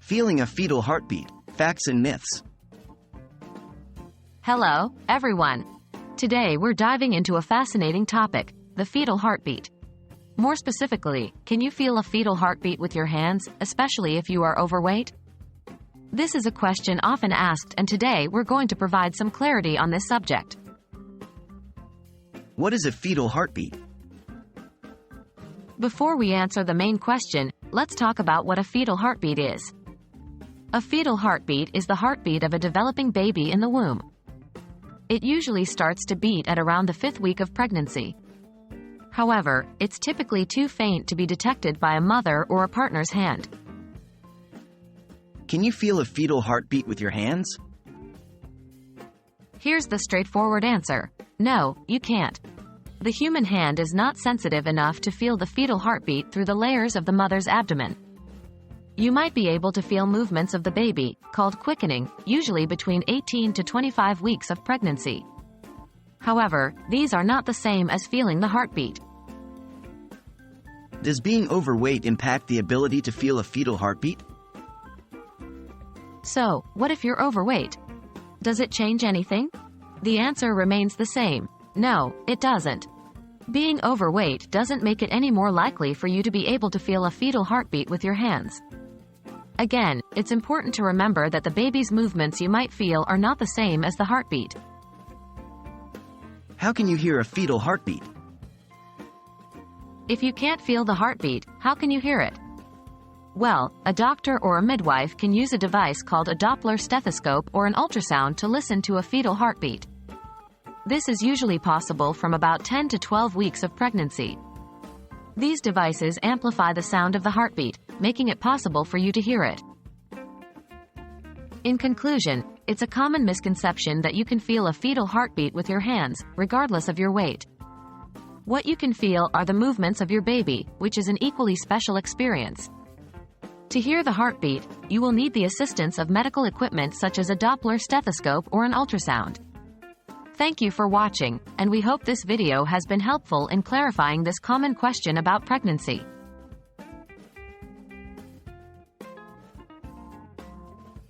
Feeling a fetal heartbeat, facts and myths. Hello, everyone. Today we're diving into a fascinating topic, the fetal heartbeat. More specifically, can you feel a fetal heartbeat with your hands, especially if you are overweight? This is a question often asked, and today we're going to provide some clarity on this subject. What is a fetal heartbeat? Before we answer the main question, let's talk about what a fetal heartbeat is. A fetal heartbeat is the heartbeat of a developing baby in the womb. It usually starts to beat at around the 5th week of pregnancy. However, it's typically too faint to be detected by a mother or a partner's hand. Can you feel a fetal heartbeat with your hands? Here's the straightforward answer. No, you can't. The human hand is not sensitive enough to feel the fetal heartbeat through the layers of the mother's abdomen. You might be able to feel movements of the baby, called quickening, usually between 18 to 25 weeks of pregnancy. However, these are not the same as feeling the heartbeat. Does being overweight impact the ability to feel a fetal heartbeat? So, what if you're overweight? Does it change anything? The answer remains the same. No, it doesn't. Being overweight doesn't make it any more likely for you to be able to feel a fetal heartbeat with your hands. Again, it's important to remember that the baby's movements you might feel are not the same as the heartbeat. How can you hear a fetal heartbeat? If you can't feel the heartbeat, how can you hear it? Well, a doctor or a midwife can use a device called a Doppler stethoscope or an ultrasound to listen to a fetal heartbeat. This is usually possible from about 10 to 12 weeks of pregnancy. These devices amplify the sound of the heartbeat, making it possible for you to hear it. In conclusion, it's a common misconception that you can feel a fetal heartbeat with your hands, regardless of your weight. What you can feel are the movements of your baby, which is an equally special experience. To hear the heartbeat, you will need the assistance of medical equipment such as a Doppler stethoscope or an ultrasound. Thank you for watching, and we hope this video has been helpful in clarifying this common question about pregnancy.